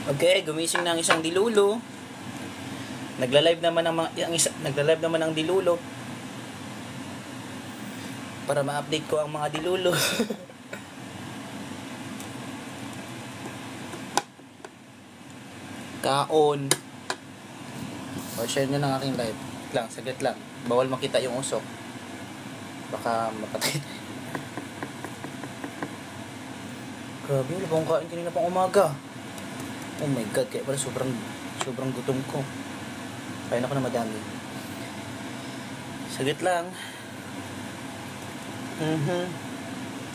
Okay, gumising na ang isang dilulo. Nagla-live naman nagla-live naman ang dilulo. Para ma-update ko ang mga dilulo. Kaon. O share nyo ng aking live. Saglit lang. Bawal makita yung usok. Baka mapatay. Grabe, wala pang kain kanina pang umaga. Oh my god, kaya pala sobrang gutom ko. Kain ako na madami. Saglit lang.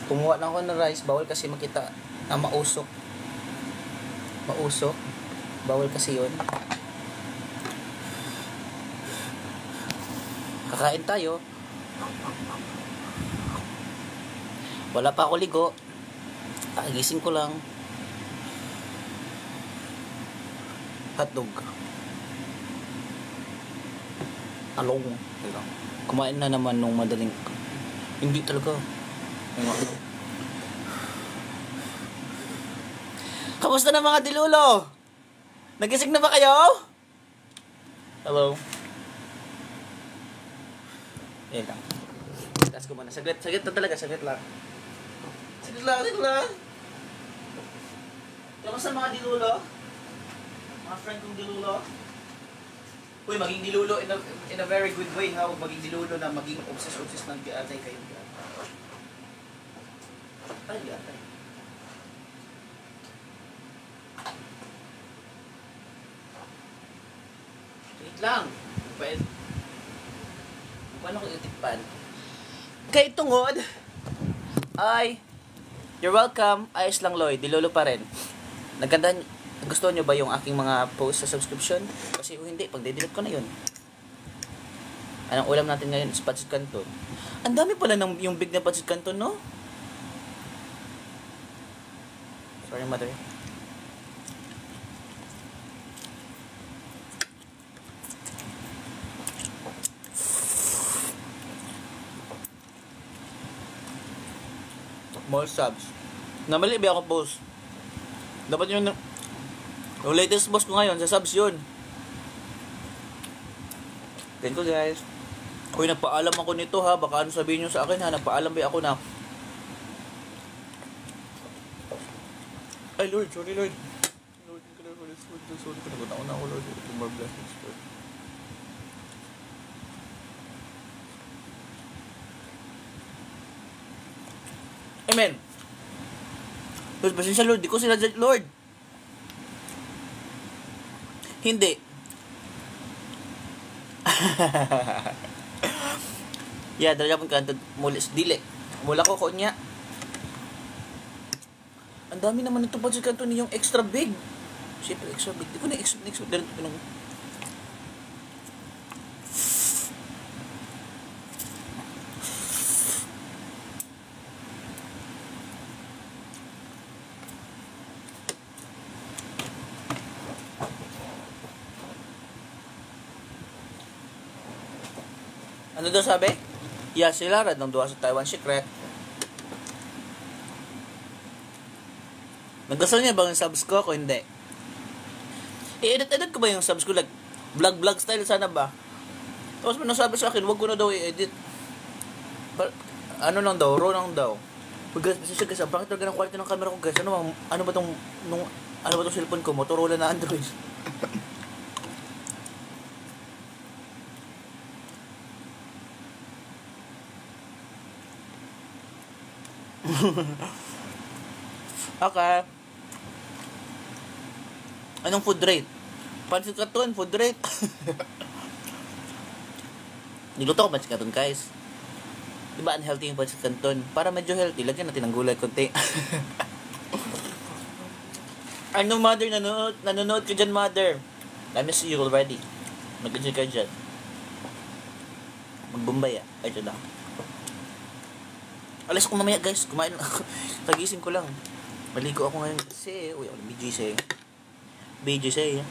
Kumuha lang ako ng rice. Bawal kasi makita na mausok. Bawal kasi yun. Kakain tayo. Wala pa ako ligo. Gising ko lang. Hotdog. Along. Kumain na naman nung madaling. Hindi talaga. Kamusta na mga dilulo? Nagising na ba kayo? Hello. Yan lang. Taas ko muna. Saglit na talaga. Saglit lang. Kamusta mga dilulo? Mga friend kong dilulo? Uy, maging dilulo in a very good way, ha? Huwag maging dilulo na maging obsessed ng atay kayo. Ay, atay. Wait lang. Paano ko itikpan? Kay tungod ay you're welcome. Ayos lang, Lloyd. Dilulo pa rin. Gusto nyo ba yung aking mga post sa subscription? Kasi kung hindi, pag-delete ko na yun. Anong ulam natin ngayon? Is pancit canton. Ang dami pala ng yung big na pancit canton, no? Sorry, mother. More subs. Namali ba ako post? Dapat yung latest post ko ngayon sa subs yun. Thank you guys. Uy, nagpaalam ako nito ha. Baka ano sabihin nyo sa akin ha. Nagpaalam ba ako na. Ay Lord, sorry Lord. Lord, thank you Lord for this food. Sorry ko na ako Lord. Ito more blessings Lord. Amen. Lord, pasensya Lord. Di ko sila Lord. Hindi. Yeah, dala pong kanto mulis dili. Mula ko niya. Ang dami naman nito pa sa kanto niyong extra big. Siyempre extra big. Di ko na extra dito pinang. Ano daw sabi? Yeah, sila rad ng duha sa Taiwan secret. Naggusto niya bang subs ko? Kung hindi, i-edit ko ba yung subs ko? Like, vlog style sana ba? Tapos nasabi sa akin, wag ko na daw i-edit. Ano lang daw, raw lang daw. Guys, pasensya guys, bakit talaga ng quality ng camera ko guys? Ano ba tong cellphone ko? Motorola na Android. Okay. Anong food rate? Pancit canton, food rate. Niluto ko pancit canton guys. Diba unhealthy yung pancit canton? Para medyo healthy, lagyan natin ng gulay konti. Ano mother, nanonood ka dyan mother? I miss you already. Mag-enjoy ka dyan. Magbumbay Ay, dyan lang. Alas ko mamaya guys, kumain ako. Kagising ko lang. Maligo ako ngayon kasi, uy, ako BGC.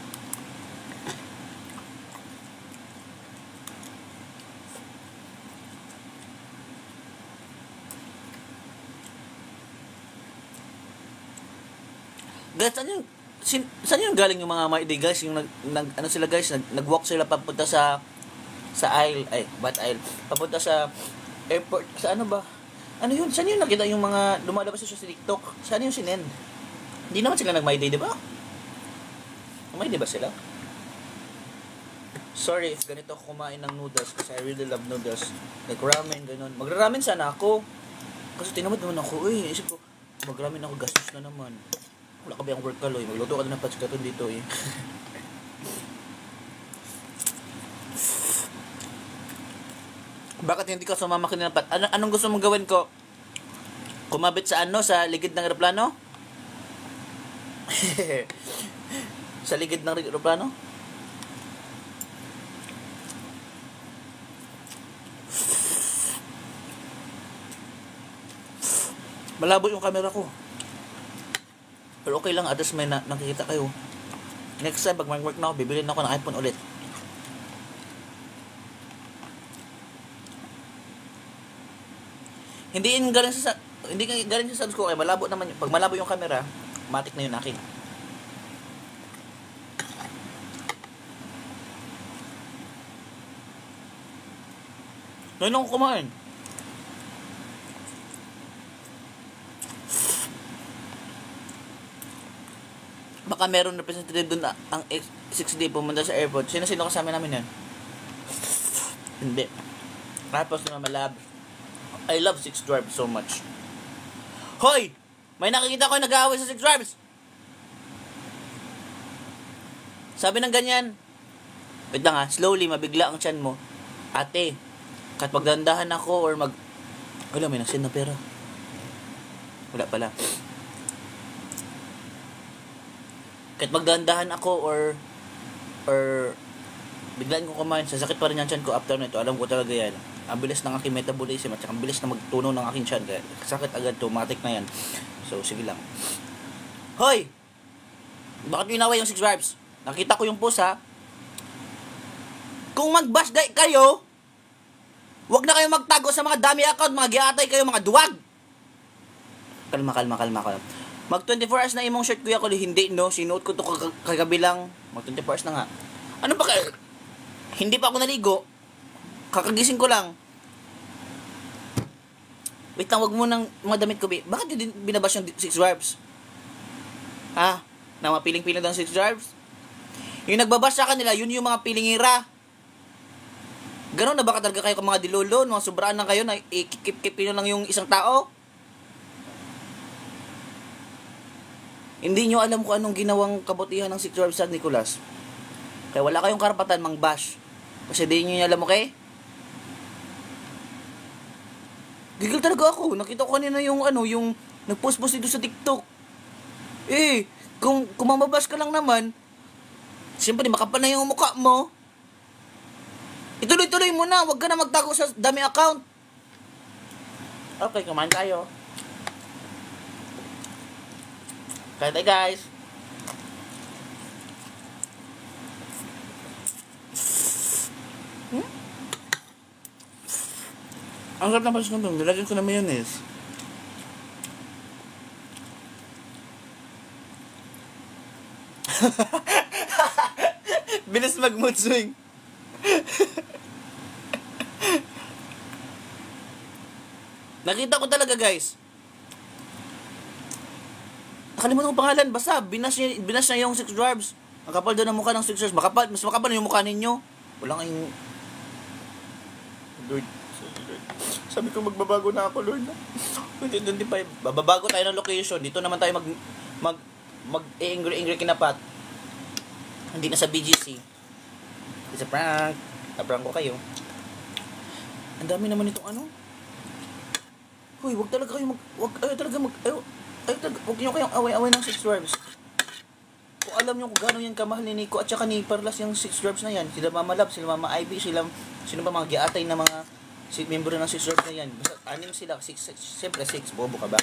Guys, ano yung Saan yung galing yung mga Maide guys? Yung ano sila guys, nag-walk sila papunta sa aisle, bat aisle, papunta sa airport, sa ano ba? Ano yun? Saan yun nakita yung mga lumalabas sa TikTok? Saan yung sinend? Hindi naman sila nag-My Day, di ba? May di ba sila? Sorry if ganito ako kumain ng noodles kasi I really love noodles. Like ramen, ganun. Magra-ramen sana ako. Kasi tinamad naman ako. Isip ko, mag-ramen ako, gastos na naman. Wala ka ba yung work kaloy? Magluto ka na ng patskaton dito eh. Bakit hindi ka sumama kininapat? Anong gusto mong gawin ko? Kumabit sa sa ligid ng eroplano? Sa ligid ng eroplano? Malabo yung camera ko. Pero okay lang, at least may nakikita kayo. Next time, pag mag-work na ako, bibili na ako ng iPhone ulit. Hindi galing sa subs ko, kaya malabo naman. Pag malabo yung camera, matik na yun akin. Ngayon ako kumain. Baka meron representative doon na ang 6D pumunta sa airport. Sino kasama namin yan? Hindi. Tapos na malab. I love Six Dwarfs so much. Hoy! May nakikita ko yung nag-aaway sa Six Dwarfs. Sabi ng ganyan. Wait lang slowly, mabigla ang tiyan mo. Ate, kahit magdandahan ako or wala, may nagsend na pera. Wala pala. Kahit magdandahan ako or biglaan ko kumain, sasakit pa rin yung tiyan ko after nito. Alam ko talaga yan. Ang bilis ng aking metabolism at saka ang bilis na magtunaw ng aking tiyan. Kaya sakit agad, automatic na yan. So, sige lang. Hoy! Bakit inaway yung Six Dwarfs? Nakita ko yung post Kung mag-bash kayo, wag na kayo magtago sa mga dami account, mga giatay kayo, mga duwag! Kalma. Mag 24 hours na imong shirt kuya ko, hindi no, sinuot ko to kagabilang. Mag 24 hours na nga. Ano ba kayo? Hindi pa ako naligo. Kakagising ko lang. Wait lang, wag mo nang mga damit ko. Bakit yun binabash yung Six Dwarfs? Na mga piling-piling ng Six Dwarfs? Yung nagbabash sa kanila, yun yung mga pilingira. Ganon na baka talaga kayo mga dilolo, mga sobraan lang kayo na ikip-kipin lang yung isang tao? Hindi nyo alam kung anong ginawang kabutihan ng Six Dwarfs sa Nicolas. Kaya wala kayong karapatan mang-bash. Kasi di nyo alam, okay? Gigil talaga ako. Nakita ko kanina yung nag-post-post dito sa TikTok. Kung mamabash ka lang naman, siyempre makapal na yung mukha mo. Ituloy-tuloy mo na. Huwag ka na magtago sa dami account. Okay, kumain tayo. Kaya tayo guys. Ang sarap na palis nito. Nilagyan ko na mayonnaise. Bilis mag-mood swing. Nakita ko talaga guys. Nakalimutan ko pangalan. Basta binas niya yung Six Dwarfs. Ang kapal doon ang mukha ng Six Dwarfs. Mas makapal yung mukha ninyo. Wala kayong Lord. Sabi ko magbabago na ako, Lord. 2025. Bababago tayo ng location. Dito naman tayo mag-angry kinapat. Hindi na sa BGC. It's a prank. Na-prank ko kayo. Ang dami naman itong Hoy, wag talaga kayo wag niyo kayong away-away ng Six Dwarfs. Kung alam niyo kung gaano yan kamahal ni Nico at saka ni Perlas yung Six Dwarfs na yan. Sila Mama Love, sila Mama Ivy, sino ba mga giatay na mga member ng Six Dwarfs na yan. Basta 6 sila, 6, siyempre 6, bobo ka ba?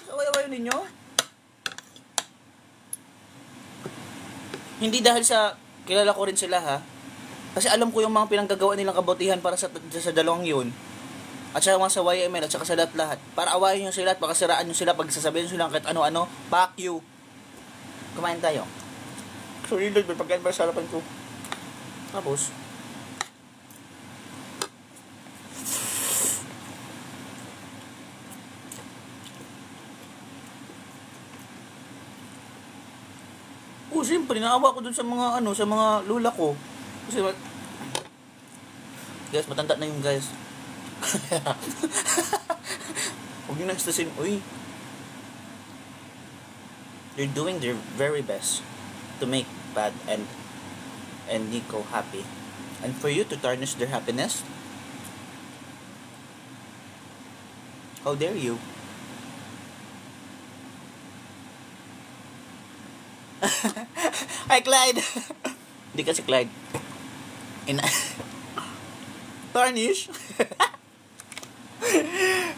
So, away-away ninyo. Hindi dahil sa kilala ko rin sila kasi alam ko yung mga pinanggagawa nilang kabutihan para sa dalawang yun. At saka mga sa YML at saka sa lahat. Para awayin nyo sila at pakasiraan nyo sila pag sasabihin nyo sila kahit ano-ano, fuck you. Kumain tayo. Sorry, Lord, may pagkain ba sa harapan ko? Tapos, siyempre, naawa ko dun sa mga, sa mga lula ko. Kasi, guys, matanda na yung guys. Huwag nyo nagstasin, uy. They're doing their very best to make Pat and Nico happy. And for you to tarnish their happiness, how dare you? Hi, Clyde! Hindi kasi Clyde. Tarnish?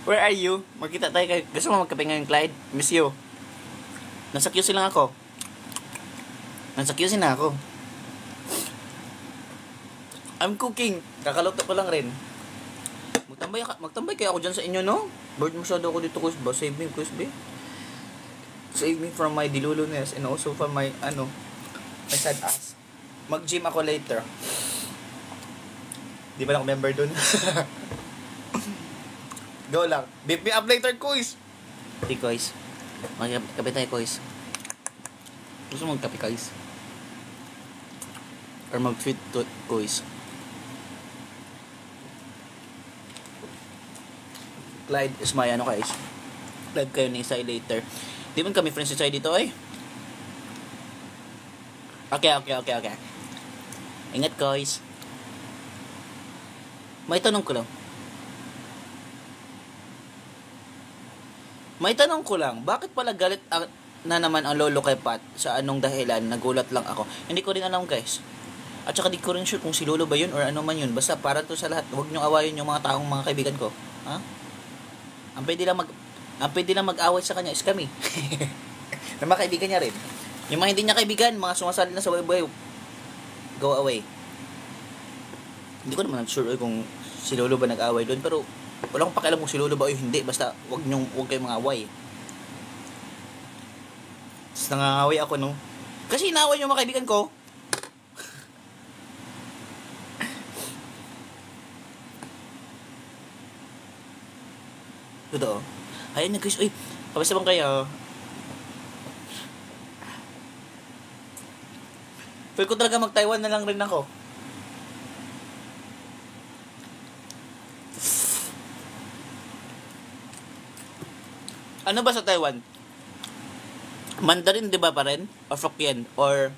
Where are you? Magkita tayo kayo. Gusto mo magkape ngayon, Clyde? Miss you. Nasa QC lang ako. Nasa QC na ako. I'm cooking. Kakaluto ko lang rin. Magtambay kaya ako dyan sa inyo, no? Bored masyado ako dito, Kuis ba? Save me, Kuis ba? Save me from my diluluness and also from my, my sad ass. Mag-gym ako later. Di ba lang ako member dun? Go lang. Beat me up later, Kuis. Di, Kuis. Magkape tayo, Kuis. Gusto mo magkape, Kuis? Or mag-fit to, Kuis? Clyde is my guys. Clyde kayo ni Isai later. Di man kami friends si Isai dito, eh. Okay. Ingat, guys. May tanong ko lang. Bakit pala galit na naman ang lolo kay Pat? Sa anong dahilan? Nagulat lang ako. Hindi ko rin alam, guys. At saka di ko rin sure kung si lolo ba yun or ano man yun. Basta para to sa lahat. Huwag niyong awayin yung mga taong mga kaibigan ko. Ha? Ang pwede lang mag-away sa kanya is kami. Na mga kaibigan niya rin. Yung mga hindi niya kaibigan, mga sumasali na sa way, go away. Hindi ko naman sure kung si lolo ba nag-away doon, pero wala akong pakialam kung si lolo ba o hindi. Basta huwag kayong mga away. Tapos nangangaway ako, no? Kasi inaaway yung mga kaibigan ko. Totoo. Ayun na guys, uy, kabasa bang kayo? Feel ko talaga mag-Taiwan na lang rin ako. Ano ba sa Taiwan? Mandarin, di ba pa rin? Or Hokkien? Or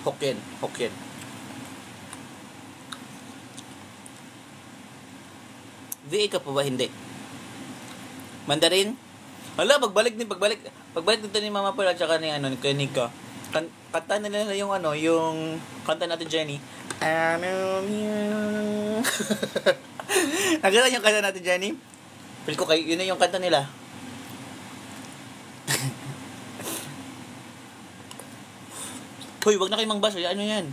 Hokkien. VA ka pa ba? Hindi. Mandarin? Hala, pagbalik nito ni Mama Pearl at saka ni Nika. Kanta nila yung yung kanta natin, Jenny. Nagkala yung kanta natin, Jenny? Feel ko kayo, yun na yung kanta nila. Hoy, wag na kayo mangbash. Ano yan?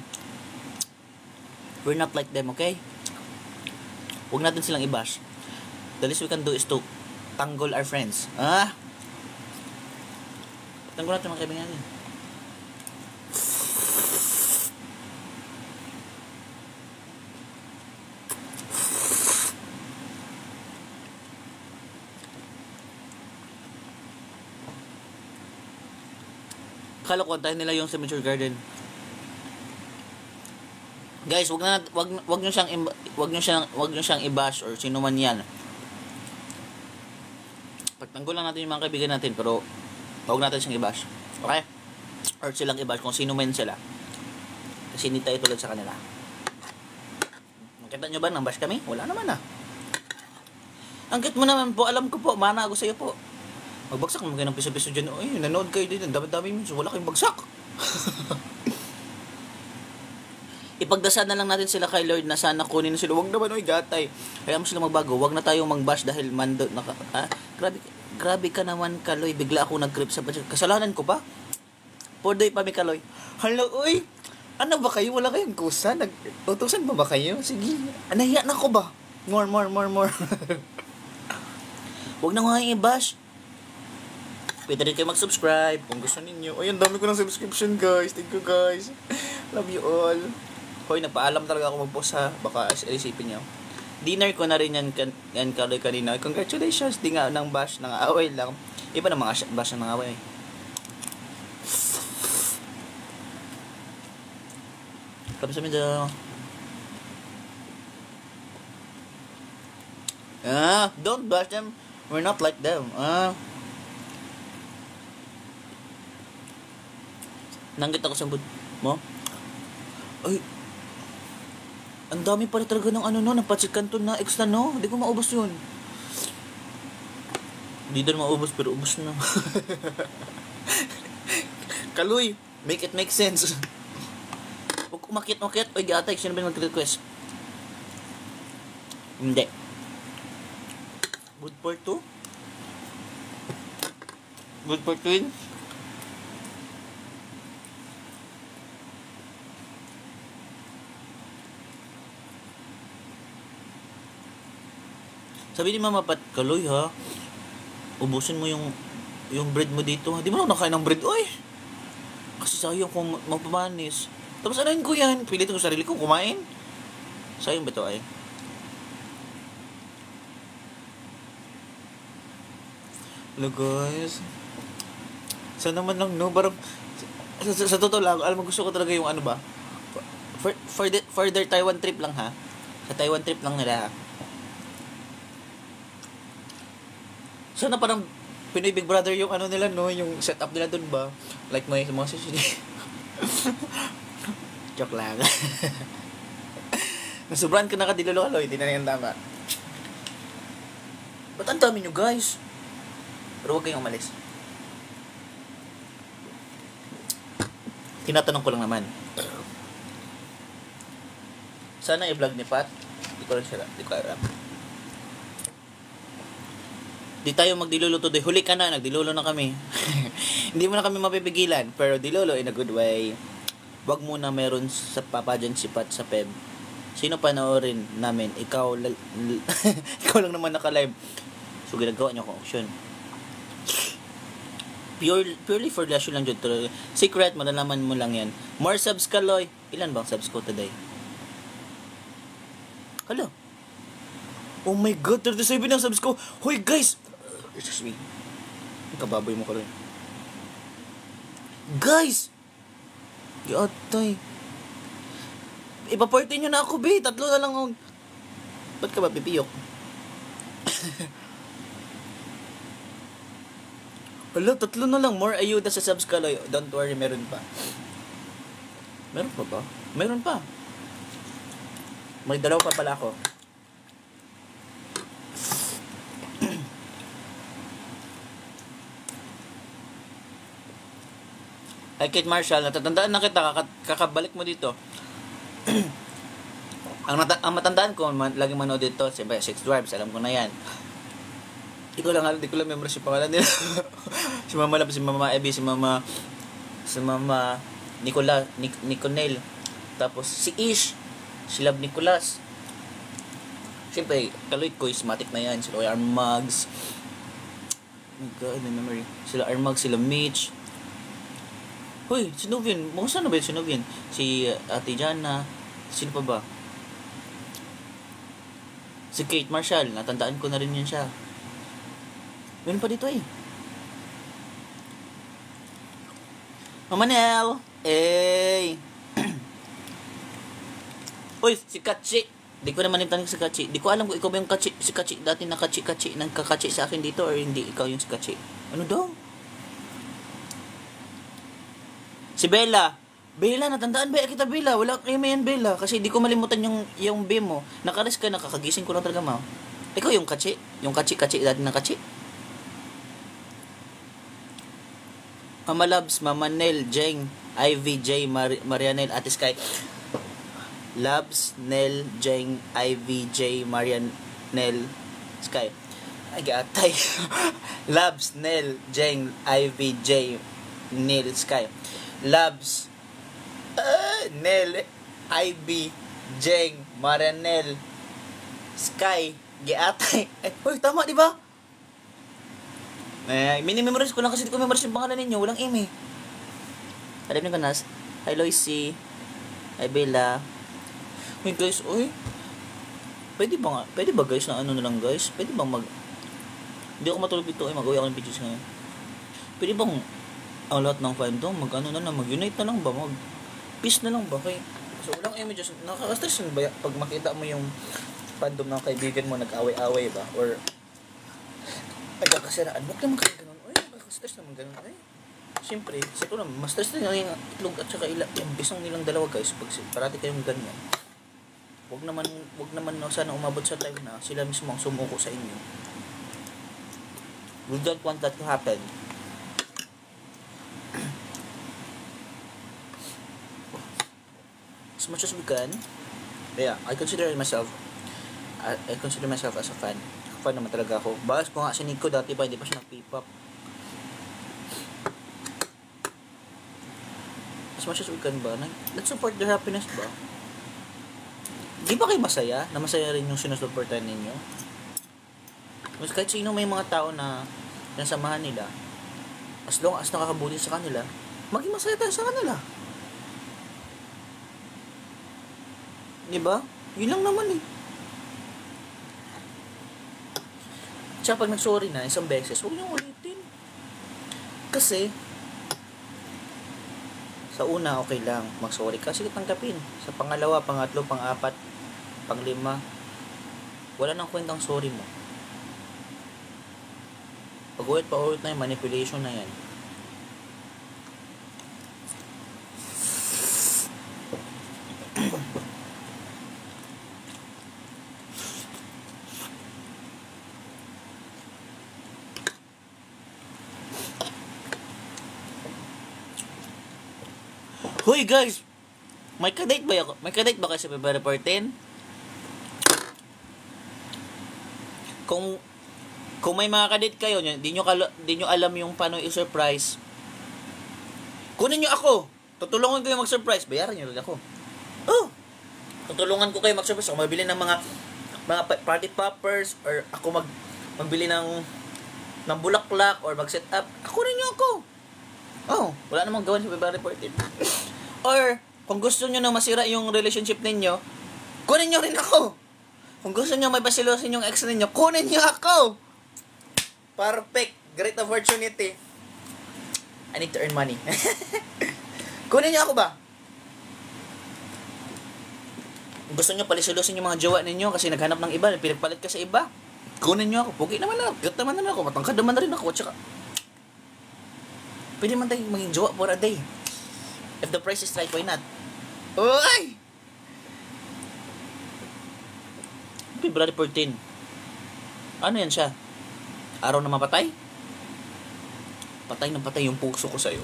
We're not like them, okay? Huwag natin silang i-bash. The least we can do is to tanggol our friends. Tanggol natin mga kaibigan natin. Kalokohan tayo nila yung Cemetery Garden. Guys, wag niyo siyang i-bash or sino man 'yan. Pagtanggol lang natin yung mga kaibigan natin, pero wag natin siyang i-bash. Okay? Or silang i-bash kung sino man sila. Kasi hindi tayo tulad sa kanila. Nakita nyo ba nang bash kami? Wala naman Angkit mo naman po, alam ko po, mana ako sa iyo po. Magbagsak naman kayo ng piso-piso dyan. Ay, nanood kayo dito. Dami-dami minsan. Wala kayong bagsak. Ipagdasal na lang natin sila kay Lord na sana kunin sila. Huwag naman, gatay. Kaya mo sila magbago. Huwag na tayong mag-bash dahil grabe ka naman, Kaloy. Bigla ako nag-grip sa budget. Kasalanan ko ba? Poday pa mi, Kaloy. Hello, uy. Ano ba kayo? Wala kayong kusa? Nag-utusan ba kayo? Sige. Nahiya na ko ba? More. Huwag na nga i-bash. Pwede rin kayo mag-subscribe kung gusto ninyo. Ay, ang dami ko ng subscription, guys. Thank you, guys. Love you all. Hoy, nagpaalam talaga ako mag-post ha. Baka isipin nyo. Dinner ko na rin yan Kaloy kanina. Congratulations. Di nga ng bash, ng away lang. Iba na mga bash ng away. Kamsahamnida. Don't bash them. We're not like them. Nanggit ako sa bud mo. Ay. Ang dami pala talaga ng ng Pancit Canton na extra no. Hindi ko maubos 'yun. Hindi din maubos pero ubos na. Kaloy, make it make sense. Huwag umakit. Oy, gatay, sino ba nag-request? Hindi. Good for 2? Good for 2? Sabi ni Mama Pat, Kaloy ha, ubusin mo yung bread mo dito. Di mo na nakain ng bread, oy. Kasi sayang kung mapamanis. Tapos anahin ko yan. Pilitin ko sarili ko kumain. Sayang ba ito ay? Hello guys. Sana naman lang no, parang sa totoo lang, alam mo gusto ko talaga yung ba? Further Taiwan trip lang ha. Sa Taiwan trip lang nila ha. Sana parang Pinoy Big Brother yung nila no, yung setup nila dun ba? Like mga sisili. Joke lang. Nasubrahan ka na kadilolo, hindi na yan tama. Ba't ang dami nyo guys? Pero huwag kayong umalis. Tinatanong ko lang naman. Sana i-vlog ni Pat. Di ko alam. Di tayo magdilolo today. Huli ka na, nagdilolo na kami. Hindi mo na kami mapipigilan. Pero dilolo in a good way. Wag muna meron sa papa dyan si Pat sa Peb. Sino panoorin namin? Ikaw lang naman naka-live. So ginagawa niyo akong auction. Purely for leisure lang dyan. Secret, malalaman mo lang yan. More subs Kaloy. Ilan bang subs ko today? Hello? Oh my god, 37 ang subs ko. Hoy guys! Excuse me. Ang kababoy mo ka rin. Guys! Yatay. Ipaportin nyo na ako, be. 3 na lang. Ba't ka ba pipiyok? Hala, 3 na lang. More ayuda sa subs Kaloy. Don't worry, meron pa. Meron pa ba? Meron pa. May 2 pa pala ako. Ay, Kate Marshall, natatandaan na kita, kakabalik mo dito. ang matandaan ko, lagi manood dito, siyempre, Six Dwarfs, alam ko na yan. Di ko lang membership pangalan nila. Si Mama Lab, si Mama Abby, si Mama Niconel. Tapos si Ish, si Lab Nicolas. Siyempre, Kaloy ko, ismatic na yan. Sila Armags. Oh my God, my memory. Sila Armags, sila Mitch. Hoy, si Novian. Saan na ba yun si Novian? Si Ate Jana. Sino pa ba? Si Kate Marshall. Natandaan ko na rin yun siya. Meron pa dito eh. Mama Nel. Eh. Hoy, si Kachi. Di ko naman yung si Kachi. Di ko alam kung ikaw ba yung Kachi. Si Kachi. Dati na Kachi. Nang kakachi sa akin dito or hindi. Ikaw yung si Kachi. Ano daw? Si Bella. Bella, natandaan ba kita Bella? Wala kayo may yan Bella. Kasi di ko malimutan yung B mo. Nakaris ka, nakakagising ko lang talaga mo. Ikaw yung Kachi. Yung Kachi. Dati na Kachi. Mama Labs, Mama Nel, Jeng, Ivy, J, Marianel, Ate Sky. Labs, Nel, Jeng, Ivy, J, Marianel, Sky. Ay, gatay. Labs, Nel, Jeng, Ivy, J, Nel, Sky. Labs, Nel, Ivy, Jeng, Marianel, Sky. Giatay. Hoy, tama, di ba? Mini-memorize ko lang kasi di ko memorize yung pangalan ninyo. Walang eme. Alam niyo kanas? Hi Loisy. Hi Bella. Uy guys, uy. Pwede ba guys na ano na lang guys? Pwede bang hindi ako matulog dito mag-uwi ako ng videos ngayon. Pwede bang ang lahat ng fandom mag-ano na lang, mag-unite na lang ba? Mag-peace na lang ba? Okay. So walang images. Nakaka-stress ba pag makita mo yung fandom ng kaibigan mo nag-away-away ba? Or nagkakasiraan. Huwag naman kayo ganun. Uy, nakaka-stress naman ganun. Ay, siyempre, siguro naman, mas stress na yung itlog at saka yung bisong nilang dalawa guys. Pag parati kayong ganyan. Huwag naman sana umabot sa time na sila mismo ang sumuko sa inyo. We don't want that to happen. As much as we can, yeah, I consider myself as a fan. Fan naman talaga ako. Bahas ko nga si Nico dati pa, hindi pa siya nag-P-pop. As much as we can ba? Let's support their happiness ba? Di ba kayo masaya? Na masaya rin yung sinusuportan ninyo? Mas kahit sino may mga tao na nasamahan nila, as long as nakakabuti sa kanila, maging masaya tayo sa kanila. Di ba? Yun lang naman eh. Tsaka pag nag-sorry na isang beses, huwag niyong ulitin. Kasi, sa una, okay lang, mag-sorry ka, sige tanggapin. Sa pangalawa, pangatlo, pang-apat, pang-lima, wala nang kwentang sorry mo. Pag-ulit pa ulit na yung manipulation na yan. Hoy guys! May kadate ba ako? May kadate ba kayo sa February 14? Kung may mga kadate kayo, di nyo alam yung paano i-surprise. Kunin nyo ako. Tutulungan ko yung mag-surprise. Bayaran nyo rin ako. Oh! Tutulungan ko kayo mag-surprise. Ako mabili ng mga party poppers or ako magbili ng bulaklak or mag-set up. Kunin nyo ako. Oh, wala namang gawan sa February 14. Or, kung gusto nyo na masira yung relationship ninyo, kunin nyo rin ako. Kung gusto nyo may basilosin yung ex ninyo, kunin nyo ako. Perfect. Great opportunity. I need to earn money. Kunin nyo ako ba? Kung gusto nyo palisilosin yung mga jowa ninyo kasi naghanap ng iba, pinagpalit ka sa iba, kunin nyo ako. Pugi naman ako. Cute naman ako. Matangkad naman na rin ako. Tsaka, pwede man tayong maging jowa for a day. If the price is right, why not? Uy! February 14. Ano yan siya? Araw na mapatay? Patay na patay yung puso ko sa'yo.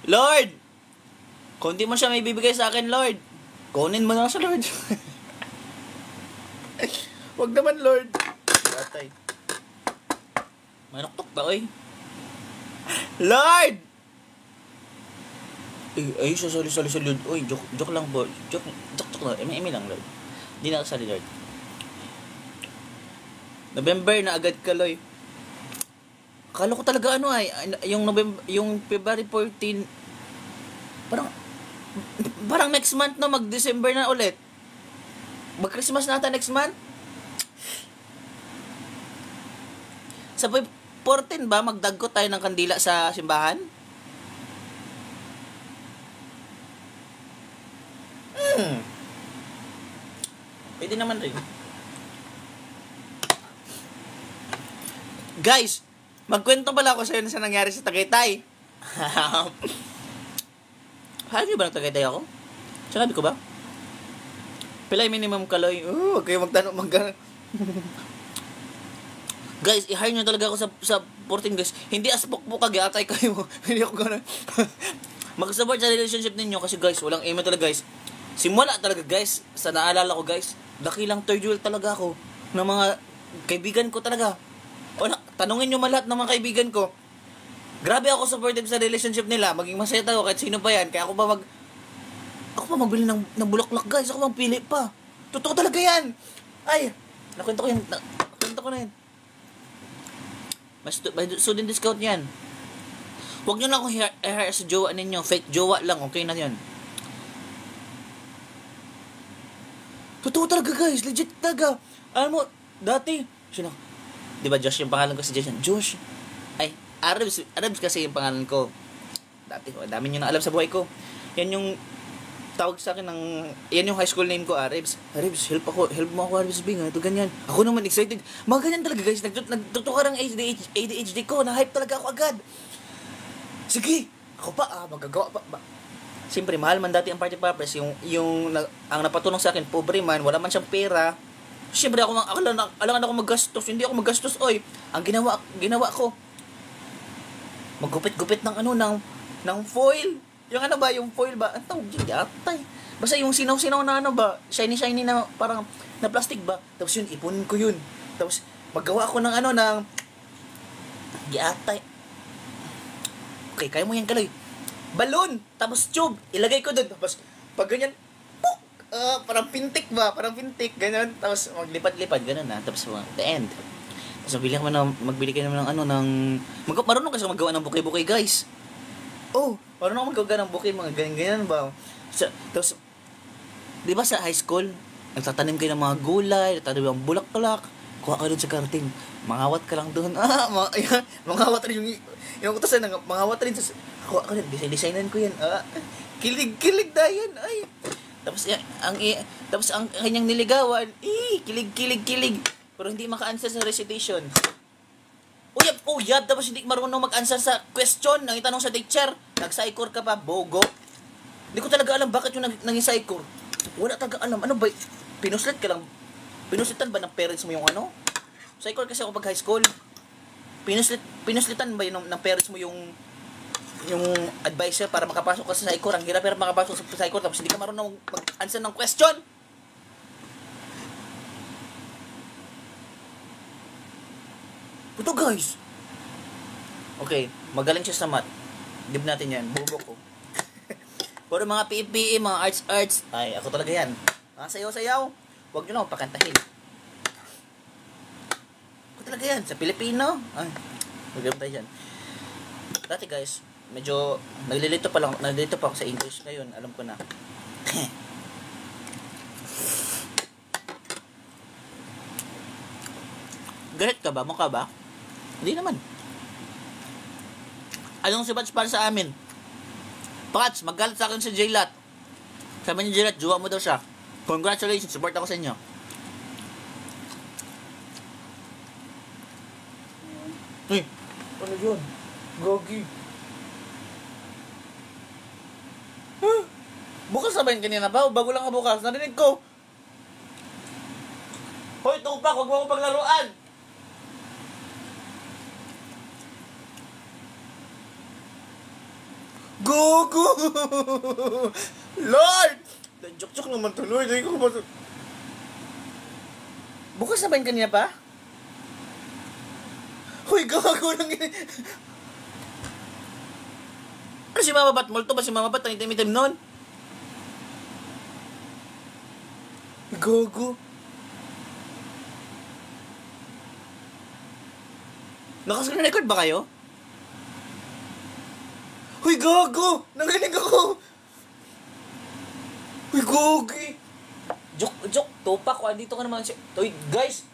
Lord! Kung di mo siya may bibigay sa akin, Lord, kunin mo na siya, Lord. Wag naman, Lord. Batay. Manoktok ba, oy? Lord! Ay, sorry, Lord. Oy, joke lang po. Joke lang. Emi lang, Lord. Hindi na kasali, Lord. November na agad ka, Loy. Akala ko talaga yung February 14, parang next month na, mag-December na ulit. Mag-Christmas na ata next month. Sa 14 ba, magdagko tayo ng kandila sa simbahan? Pwede naman rin. Guys, magkwento pala ako sa'yo na sa nangyari sa Tagaytay. Sabi ba ng Tagaytay ako? Sinabi ko ba? Pilay minimum kaloy. Huwag kayo magtanong. Guys, i-hire nyo talaga ako sa 14 guys. Hindi aspok-pukag, atay kayo. Hindi ako gano'n. Mag-support sa relationship ninyo kasi guys, walang email talaga guys. Simula talaga guys, sa naalala ko guys, dakilang third wheel talaga ako ng mga kaibigan ko talaga. Tanungin nyo lahat ng mga kaibigan ko. Grabe ako supportive sa relationship nila. Maging masaya tayo kahit sino pa yan. Kaya ako pa magbili ng bulaklak guys. Ako pang pili pa. Totoo talaga yan. Ay, Nakwento ko na yun. May student discount yan. Huwag nyo lang akong i-hire sa jowa ninyo. Fake jowa lang, okay na yun. Totoo talaga guys, legit talaga. Alam mo, dati, di ba Josh yung pangalan ko si Josh? Ay, Arabs kasi yung pangalan ko. Dati, dami nyo na alam sa buhay ko. Yan yung tawag sa akin yan yung high school name ko, Arabs, help mo ako, Arabs Bing, ito ganyan. Ako naman excited. Mga ganyan talaga guys, nagtutuka ng ADHD ko, na-hype talaga ako agad. Sige, ako pa, magagawa pa. Siyempre, mahal man dati ang party poppers, ang napatulong sa akin, pobre man, wala man siyang pera. Siyempre, alangan ako maggastos, hindi ako maggastos, oy. Ang ginawa ko, maggupit-gupit ng foil. Yung foil ba? Ang tawag dyan, yatay. Basta yung sinaw-sinaw na shiny na parang na plastic ba? Tapos yun, ipunin ko yun. Tapos, maggawa ako ng yatay. Okay, kaya mo yan Kaloy. Balloon, tapos tube, ilagay ko doon. Tapos, pag ganyan, parang pintik, ganyan. Tapos, maglipat-lipat, ganun na. Tapos, the end. Tapos, magbili ka naman marunong kasi maggawa ng bouquet guys. Oh, marunong maggawa ng bouquet, mga ganyan ba? Tapos, di ba sa high school, nagtatanim kayo ng mga gulay, nagtatanim ng bulaklak, kuha ka doon sa karting, mangawat ka lang doon. Mangawat rin yung utasan, mangawat rin. Kuha ka doon, designan ko yan. Kilig dayan. Ay. Tapos ang kanyang niligawan, kilig. Pero hindi maka-answer sa recitation. Uyab, tapos hindi marunong mag-answer sa question nang itanong sa teacher. Nag-psychor ka pa, bogo. Hindi ko talaga alam bakit yung naging psychor. Wala talaga alam. Ano ba? Pinuslit ka lang. Pinuslitan ba ng parents mo yung Psychor kasi ako pag high school. Pinuslitan ba yun ng parents mo yung advisor para makapasok ka sa psychor? Ang hirap makapasok sa psychor tapos hindi ka marunong mag-answer ng question. Ito guys. Okay, magaling siya sa math. Dib natin yan, bubo ko. Pero mga PE, mga arts, ay, ako talaga yan. Mga sayaw-sayaw, huwag nyo lang pakantahin. Ako talaga yan, sa Pilipino. Ay, magaling tayo dyan. Dati guys, medyo, naglilito pa ako sa English. Ngayon, alam ko na. Galit ka ba? Mukha ba? Hindi naman. Anong si Pats para sa amin? Pats, maggalit sa akin si Jaylat. Sabi niya Jaylat, jowa mo daw siya. Congratulations, support ako sa inyo. Ano yun? Gogi. Bukas sabahin kanina ba? Bago lang ka bukas. Narinig ko. Hoy, tupak, huwag mo akong paglaruan. Gogo! Lord! Joke naman tuloy. Bukas sabahin kanina pa? Hoy, gago lang yun. Ano si Mama Bat? Multo ba si Mama Bat? Ang itim-itim nun? Gago. Nakascreen record ba kayo? Hoy, gago! Nanginig ako! Hoy, gogi! Joke, tupak ko. Andito ka naman siya. Hoy, guys!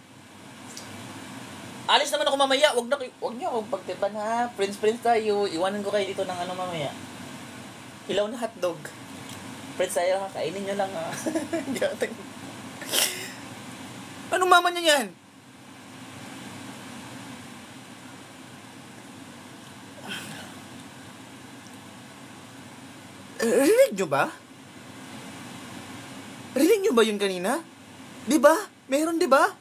Alis naman ako mamaya. Huwag niyo akong pagtipan ha. Friends tayo. Iwanan ko kayo dito ng mamaya. Hilaw na hotdog. Friends tayo ha. Kainin nyo lang ha. Anong mama niya yan? Rinig nyo ba? Rinig nyo ba yun kanina? Diba? Meron diba?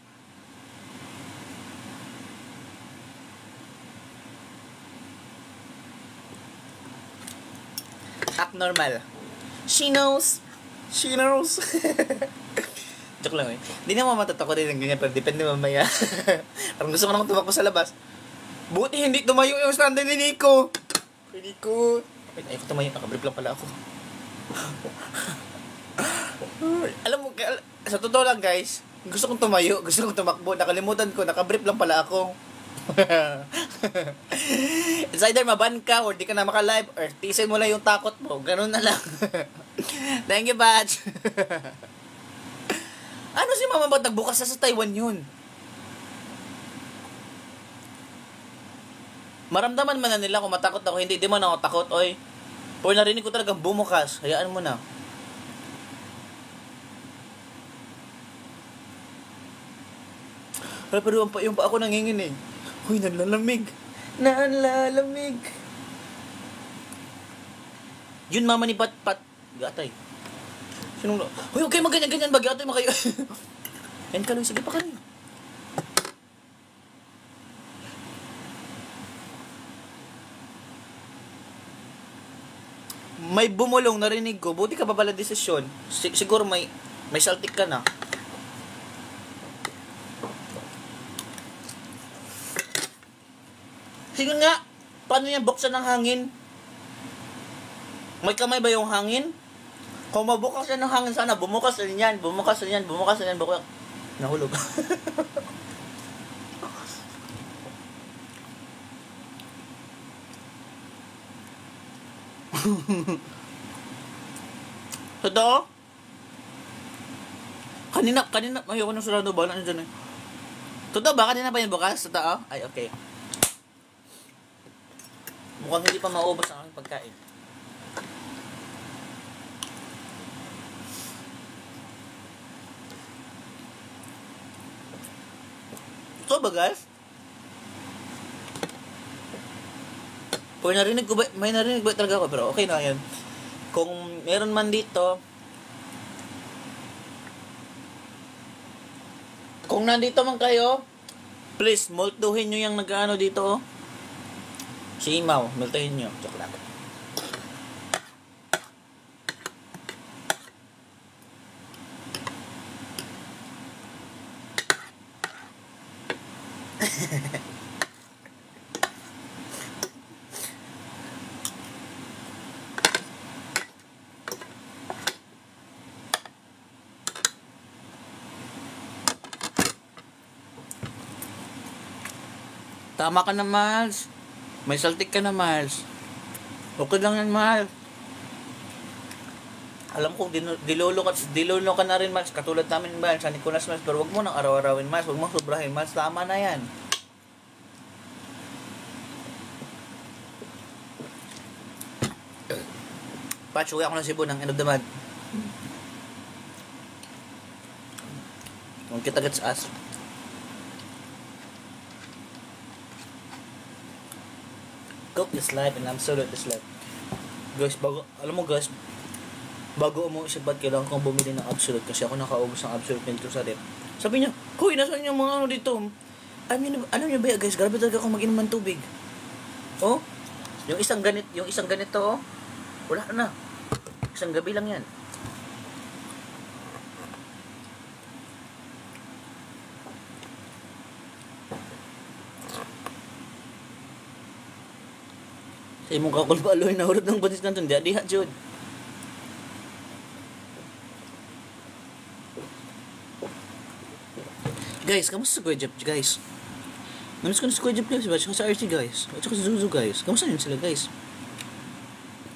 Abnormal. She knows. Joke lang eh. Hindi naman matatawa din ng ganyan pero depende mamaya. Parang gusto ko naman tumakbo sa labas. Buti hindi tumayo yung stand ni Nico. Nico. Ay, ako tumayo. Nakabrief lang pala ako. Alam mo, sa totoo lang guys, Gusto kong tumayo, gusto kong tumakbo. Nakalimutan ko, nakabrief lang pala ako. It's either maban ka or di ka na maka-live or tisin mo lang yung takot mo. Ganun na lang. Thank you, Batch. Ano si Mama ba't nagbukas na sa Taiwan yun? Maramdaman man na nila kung matakot ako. Hindi, di man ako takot, oy. Or narinig ko talagang bumukas. Hayaan mo na. Pero yung pa ako nanginginig. Huy, nanlalamig. Nanlalamig. Yun mama ni Pat. Gatay. Sinong... Huy, okay, magganyan-ganyan ba? Gatay mo kayo. Yan ka, Loy. Sige pa ka, Loy. May bumulong, narinig ko. Buti ka pa pala desisyon. Siguro may saltik ka na. Sige nga, paano yan buksan ng hangin? May kamay ba yung hangin? Kung mabukas yan ng hangin, sana bumukas rin yan. Bumukas rin yan. Bukas. Nahulog. Totoo? Kanina, ayoko nang sarado ba? Ano dyan eh? Totoo ba? Kanina ba yung bukas? Totoo? Ay, okay. Mukhang hindi pa maubos ang aking pagkain. Totoo ba, guys? May narinig ba talaga ako? Pero okay na yan. Kung meron man dito, kung nandito man kayo, please, multuhin nyo yung nag-ano dito, oh. Si Imaw, multuhin nyo. Joke lang. Tama ka na, Miles. May saltik ka na, Miles. Okay lang yan, Miles. Alam ko, dilolo ka na rin, Miles. Katulad namin, Miles, sa Nicolas, Miles. Pero wag mo nang araw-arawin, Miles. Wag mo sobrahin, Miles. Tama na yan. Patch, uwi ako ng Cebu ng end of the month. Kung kita gets us. Cook is life and absolute is life. Guys, alam mo guys, bago umuwi si Bat, kailangan kong bumili ng absolute kasi ako nakaubos ng absolute nito sa rep. Sabi niya, Kuy, nasaan yung mga ano dito? I mean, alam niyo ba guys, grabe talaga akong mag-inom ng tubig. Oh, yung isang ganito, oh, wala na. Isang gabi lang yan. Sa imong kakulbaloy na hurot ng batis kanton, diha jud. Guys, kamusta sa Kuya Jeff, guys? Namiss ko na sa Kuya Jeff, guys. At sa RC, guys. At sa Zuzu, guys. Kamusta yun sila, guys?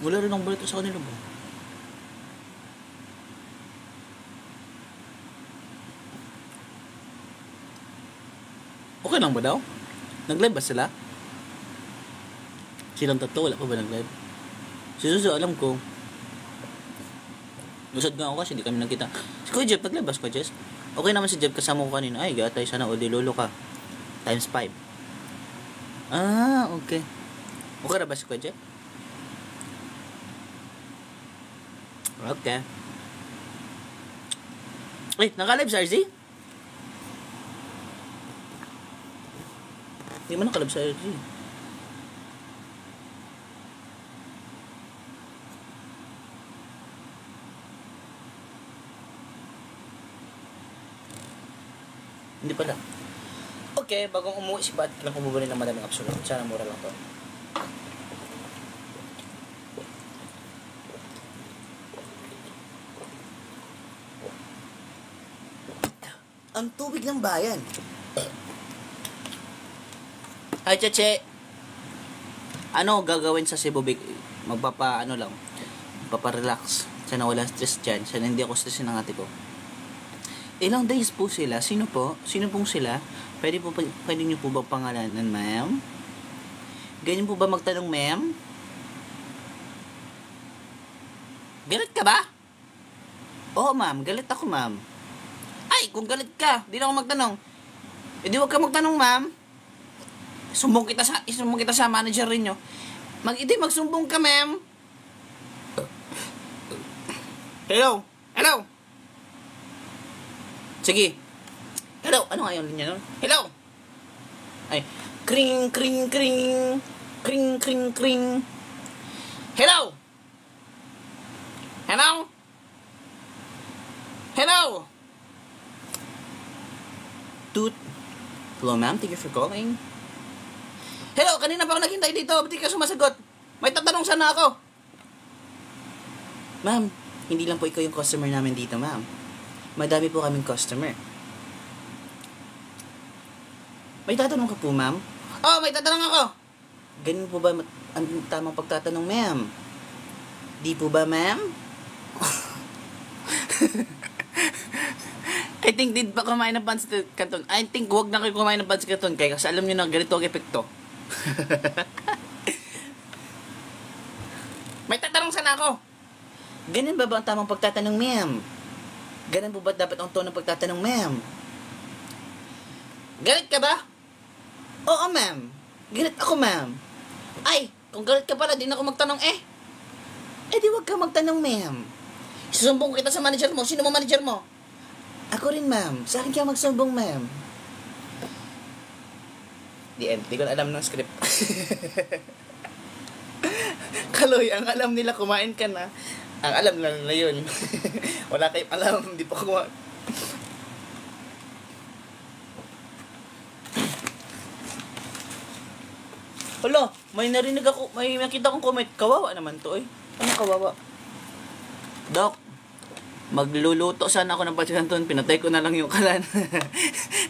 Wala rin ang balito sa kanila ba? Okay lang ba daw? Nag-live ba sila? Silang tatlo, wala pa ba nag-live? Si Zuzu, alam ko. Lusad nga ako kasi hindi kami nakita. Si Kuya Jeff, nag-live ba si Kuya Jeff? Okay naman si Jeff, kasama ko kanina. Ay, gatay, sana o dilolo ka. Times 5. Ah, okay. Okay na ba si Kuya Jeff? Okay. Ay, naka-live si RZ? Hindi mo naka-live si RZ. Hindi pala. Okay, bagong umuwi si Bat, lang kumubuli ng madaming absolute. Sana mura lang to. ang tubig ng bayan. Ay, Cheche. Ano gagawin sa Cebu? Magpapa-relax. Sana wala stress dyan. Sana hindi ako stress ng ate ko. Ilang days po sila? Sino po? Sino pong sila? Pwede niyo po ba pangalanan, ma'am? Ganyan po ba magtanong, ma'am? Galit ka ba? Oo, ma'am. Galit ako, ma'am. Ay, kung galit ka, di na ako magtanong. E di wag ka magtanong, ma'am. Sumbong kita sa manager rin nyo. Magsumbong ka, ma'am. Hello? Hello? Sige. Hello? Ano nga yung linya nun? Hello? Ay. Kring, kring, kring. Kring, kring, kring. Hello? Hello? Hello? Toot. Hello, ma'am. Thank you for calling. Hello, kanina pa ako naghintay dito. Ba't di ka sumasagot? May tatanong sana ako. Ma'am, hindi lang po ikaw yung customer namin dito, ma'am. Madami po kaming customer. May tatanong ka po, ma'am? Oh, may tatanong ako. Ganun po ba ang tamang pagtatanong, ma'am? Di po ba, ma'am? I think din pa kumain ng Pancit Canton. I think huwag na kayo kumain ng Pancit Canton kaya kasi alam nyo na ganito ang epekto. May tatanong sana ako. Ganun ba ang tamang pagtatanong, ma'am? Ganun po ba dapat ang tono ng pagtatanong, ma'am? Galit ka ba? Oo, ma'am. Galit ako, ma'am. Ay, kung galit ka pala, di na ako magtanong eh. Eh di wag ka magtanong, ma'am. Susumbong kita sa manager mo. Sino mo manager mo? Ako rin, ma'am. Sa akin kaya magsumbong, ma'am. The end. Di ko alam ng script. Kaloy, ang alam nila kumain ka na. Ang alam nila yun. Wala kayong alam. Hindi pa kumain. Hala, may narinig ako. May nakita kong comment. Kawawa naman to, eh. Ano kawawa? Doc, magluluto sana ako ng Pancit Canton. Pinatay ko na lang yung kalan.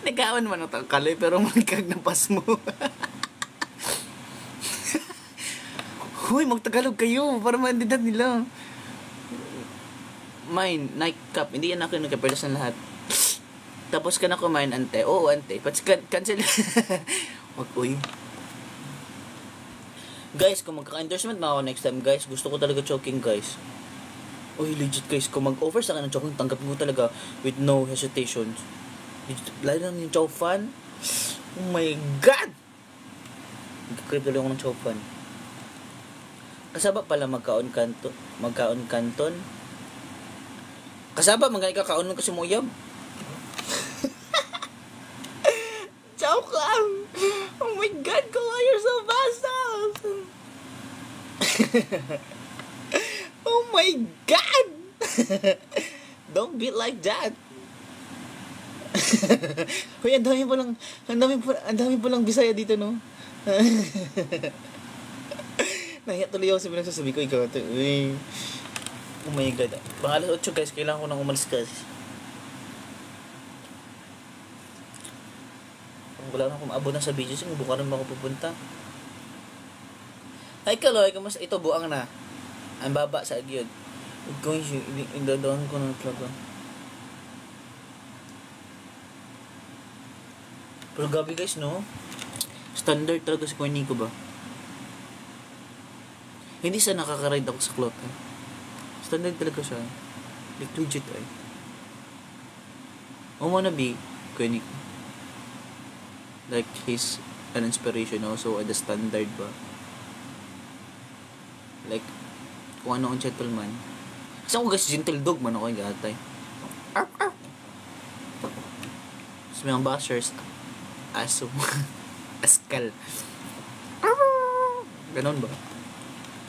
Nagkawan man ang kaloy pero magkag na pas mo. Huy, magtagalog kayo para maintindihan nila. Mine, nightcap. Hindi yan ako yung nagkapelas ng lahat. Tapos ka na kumain, ante. Oo, ante. Cancel. Uy. Guys, kung magkaka-endorsement na ako next time, guys, gusto ko talaga choking, guys. Uy, legit, guys. Kung mag-offer sa akin ng choking, tanggapin ko talaga with no hesitation. Lalo na yung chow fan. Oh my God! Nagkakrib talaga ako ng chow fan. Kasaba pala magkaon kanton. Kasaba, mga ikakaon mo kasi muyab. Joke lang! Oh my God, Kuya, you're so fast! Oh my God! Don't be like that! Hoy, ang dami pa lang Bisaya dito, no? Nahiya tuloy ako sa pinagsasabi ko, ikaw ito. Oh my God. Pang alas 8, guys, kailangan ko nang umalis kasi. Wala na akong maabot na sa video. Sino buka rin ba ako pupunta? Ay, Kaloy, kamusta? Ito, buang na. Ang baba sa agyod. Guys, indadaan ko na talaga. Pero gabi, guys, no? Standard talaga si Kuya Nico ba? Hindi siya nakaka-ride ako sa cloth. Standard talaga siya. Like, legit, ay. I wanna be Kuya Nico. Like, he's an inspiration also at the standard ba? Like, kung ano ang gentleman. Kasi ako guys, gentle dog man ako yung gatay. Arf, arf. Sa mga bashers, aso. Askal. Ganon ba?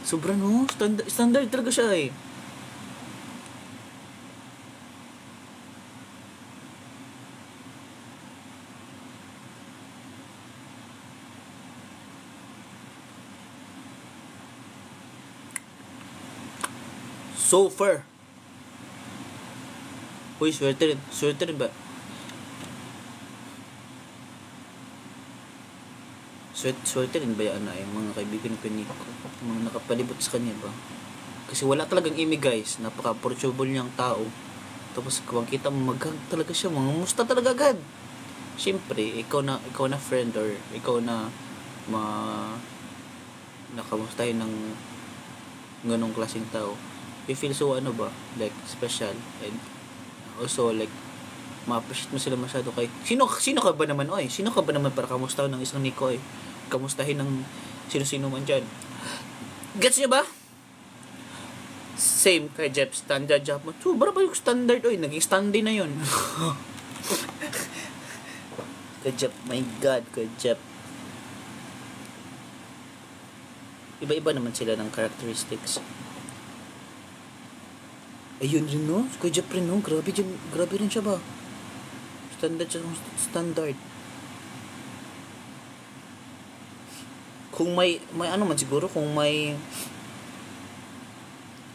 Sobra no, standard talaga siya eh. So far. Uy, swerte rin ba? Swerte rin ba yan yung mga kaibigan ko ni mga nakapalibot sa kanya ba? Kasi wala talagang imi guys, napaka-approachable niyang tao. Tapos kung kita mo maghag talaga siya, mga musta talaga agad. Siyempre, ikaw na friend or ikaw na nakamustahin ng ganong klaseng tao. You feel so like special, and also like ma-appreciate mo sila masyado. Kay sino ka ba naman sino ka ba naman para kamustahin ng isang Nico kamustahin ng sino-sino man dyan. Gets niyo ba? Same kay Jeff, standard job mo. Sobra ba yung standard naging standy na yun. Kay Jeff, my god, kay Jeff. Iba-iba naman sila ng characteristics. Ayun rin no, kay Jeff rin no, grabe rin siya ba? Standard. Kung may man siguro, kung may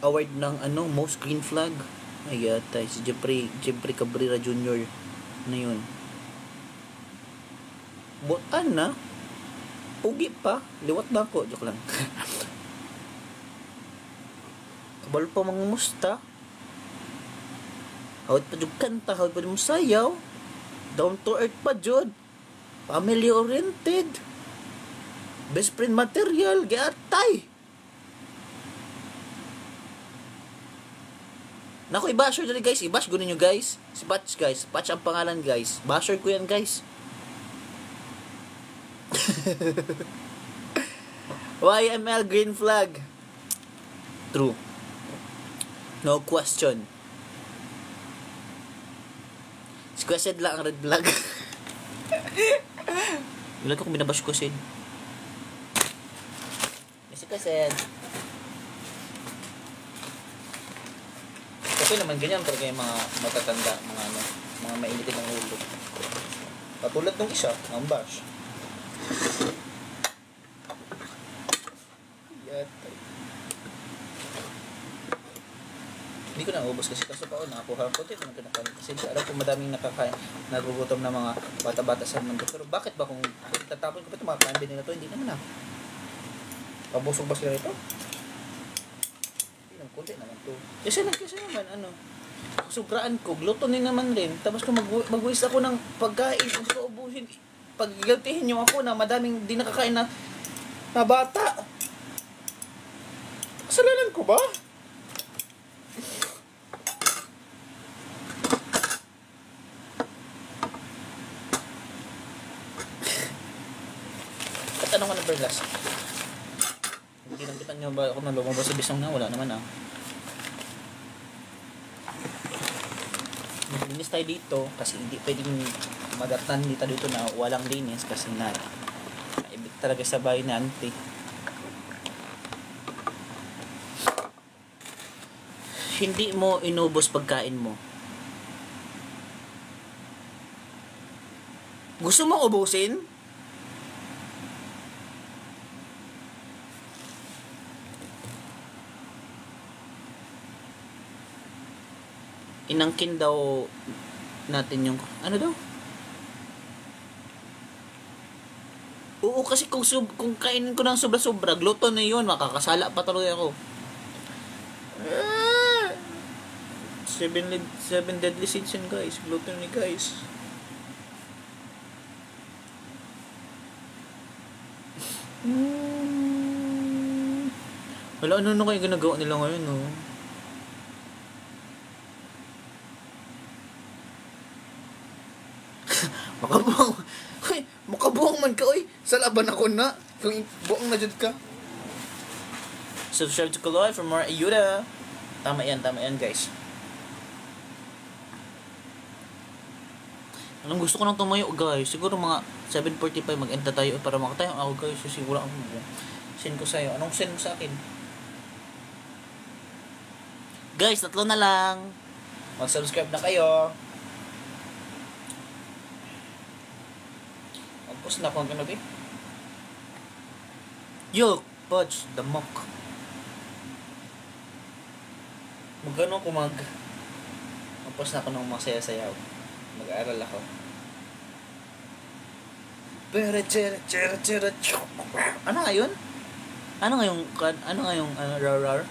award ng most green flag, ay yata si Jeffrey Cabrera Jr. na yun. Butan na, pugi pa, liwat na ako, joke lang. Kabalo pa mga musta, hawad pa jud kanta, hawad pa jud sayaw, down to earth pa jud, family oriented, best friend material, giatay. Naku, i-basher dali guys, i-bash gunin nyo guys, si Patch guys, Patch ang pangalan guys, basher ko yan guys. YML green flag. True, no question. Squashed lang ang red flag. Wala ko kung binabash ko Sid. Squashed. Kasi naman ganyan talaga yung mga matatanda, mga mainitin ng ulo. Katulad ng isa, ng bash. Yatay. Hindi ko naubos kasi kaso pa nakakuha ko naman kinakain. Kasi alam ko madaming nakakain, nagugutom na mga bata-bata sa mundo. Pero bakit ba kung tatapon ko pa ito, makakain din nila ito? Hindi naman Pabusog ba sila ito? Hindi naman, kunti naman ito. Kasi naman, sobraan ko, glutonin naman rin. Tapos kung mag-waste ako ng pagkain, kung ko ubusin, paggaltihin nyo ako na madaming di nakakain na bata. Kasalanan ko ba? At anong number last? Hindi naman nyo ba ako nang lumabas sa bisong na? Wala naman Maglinis tayo dito kasi hindi pwedeng madatnan dito na walang linis kasi naibig talaga sa bahay na auntie. Hindi mo inubos pagkain mo. Gusto mo ubusin? Inangkin daw natin yung daw? Oo, kasi kung kainin ko ng sobra-sobra, glutton na yun, makakasala pa tuloy ako. 7 deadly sins yun guys, glutton ni guys. Wala, ano kayo ginagawa nila ngayon makabuang man ka sa laban ako na kung buong na jud ka. Subscribe to Kaloy for more ayuda. Tama yan guys. Anong gusto ko nang tumayo guys, siguro mga 7:45 mag-end na tayo para makatayo ako guys. Siguro ako send ko sa'yo. Anong send mo sa akin? Guys, 3 na lang. Mag-subscribe na kayo. Tapos na kung Yo, Podge, the mock. Magano ko Tapos na ako ng masaya-sayaw. Mag-aaral ako. Ano nga yun? Ano nga yung rar rar?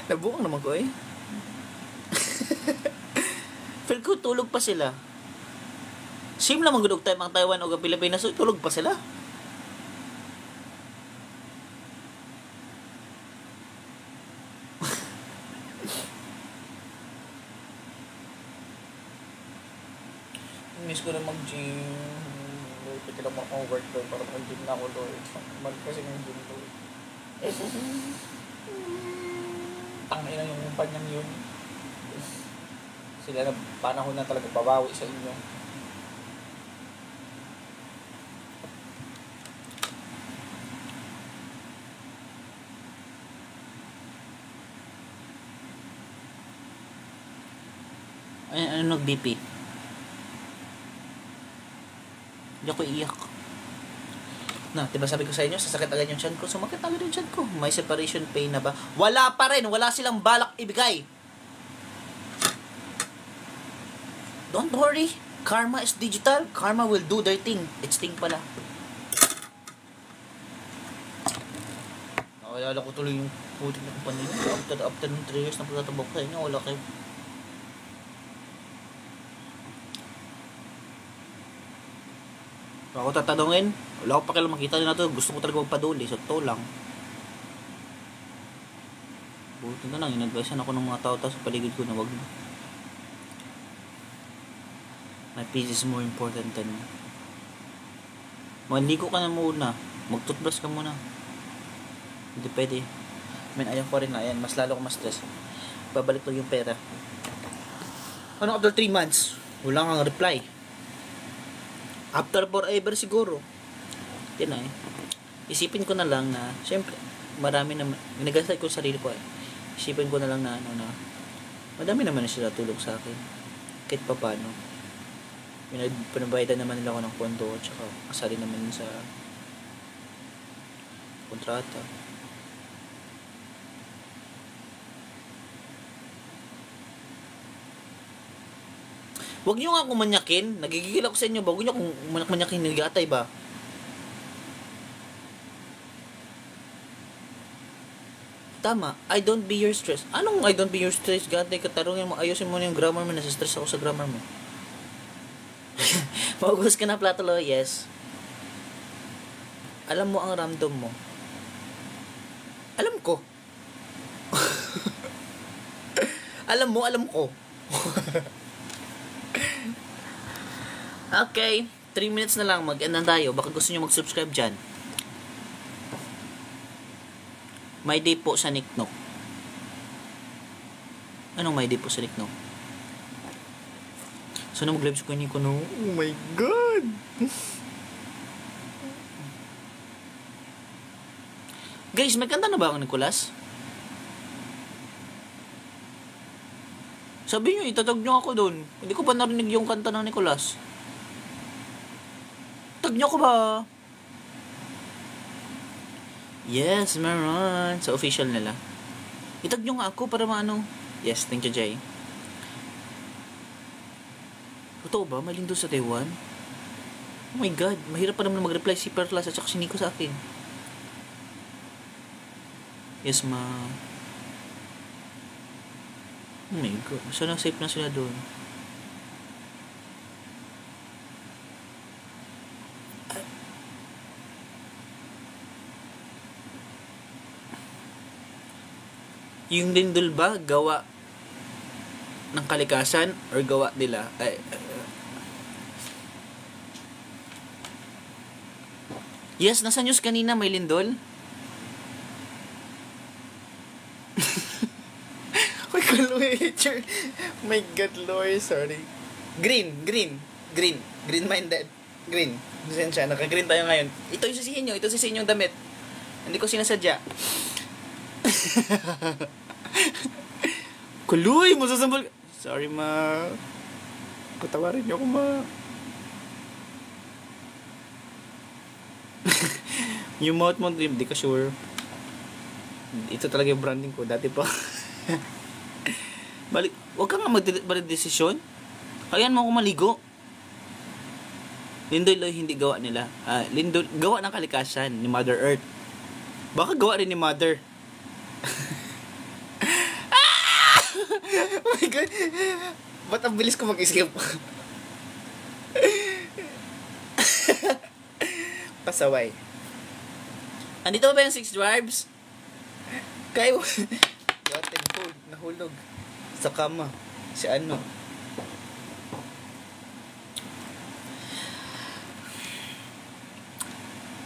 Nabuang naman ko eh. Feel ko tulog pa sila. Same lang magudog tayo mga Taiwan o Pilipinas, so tulog pa sila. Miss ko na mag-gym. Pwede lang mag-work doon para mag-gym na ako doon. Mag kasi ng gym doon. Tangay lang yung panyang yun. Sila na panahon na talaga babawi sa inyo. Ano nag-BP? Hindi ako iiyak. Na, diba sabi ko sa inyo, sasakit agad yung tiyan ko. Sumakit agad yung tiyan ko. May separation pain na ba? Wala pa rin. Wala silang balak ibigay. Don't worry. Karma is digital. Karma will do their thing. It's thing pala. Nakayala ko tuloy yung putik na kumpanya. After ng 3 years na pagtatabok sa inyo, wala kayo. Ako tatanungin, wala ko pa kailang makita din na to. Gusto ko talaga magpaduli, so to lang. Buti na lang, in-advisean ako ng mga tao-tao sa paligid ko na wag na. My peace is more important than me. Maligo ka na muna. Mag-toothbrush ka muna. Hindi pwede. I mean, ayaw ko rin na. Ayan, mas lalo ko ma-stress. Babalik lang yung pera. Ano after 3 months? Wala kang reply. After forever siguro. Yan na eh. Isipin ko na lang na, syempre, marami naman, ginagasal ko sa sarili ko eh. Isipin ko na lang na, madami naman na sila tulong sa akin. Kahit pa paano. Pinabayad naman nila ako ng kondo at saka kasali naman sa kontrata. Huwag nyo nga akong manyakin. Nagigigil ako sa inyo ba? Huwag nyo akong manyakin. Naggatay ba? Tama. I don't be your stress. Anong I don't be your stress? Gatay, katarungin mo. Ayusin mo na yung grammar mo. Nasa-stress ako sa grammar mo. Maugos ka na, Platulo. Yes. Alam mo ang random mo. Alam ko. Alam mo, alam ko. Okay, 3 minutes na lang, mag-end na tayo. Baka gusto nyo mag-subscribe dyan. My day po sa Niknok. Anong my day po sa Niknok? So na mag-live ko ko no? Oh my God! Guys, may kanta na ba ang Nicolas? Sabi nyo, itatag nyo ako dun. Hindi ko pa narinig yung kanta ng Nicolas. Tag nyo ko ba? Yes, meron. Sa official nila. Itag nyo nga ako para maano. Yes, thank you, Jay. Totoo ba? May lindo sa Taiwan? Oh my God. Mahirap pa naman mag-reply si Perlas at saka si Nico sa akin. Yes, ma. Oh my God. Sana safe na sila doon. Yung lindol ba gawa ng kalikasan or gawa nila? Yes, nasa news kanina may lindol. Uy, kalwitcher. My God, Lord, sorry. Green-minded. Green. Sensya, naka-green tayo ngayon. Ito yung sisihin nyo. Ito sisihin yung damit. Hindi ko sinasadya. Kuloy, masasambal. Sorry, ma. Patawarin niyo ako, ma. Yung mouth mo, hindi ka sure. Ito talaga yung branding ko. Dati pa. Balik, wag ka nga magdesisyon. Hayaan mo ako maligo. Lindol Loy, hindi gawa nila. Lindol, gawa ng kalikasan ni Mother Earth. Baka gawa rin ni Mother. Oh my God. Ba't ang bilis ko mag-isip? Pasaway. Andito ba yung 6 drives? Kayo. Gotten cold. Nahulog. Sa kama. Si ano?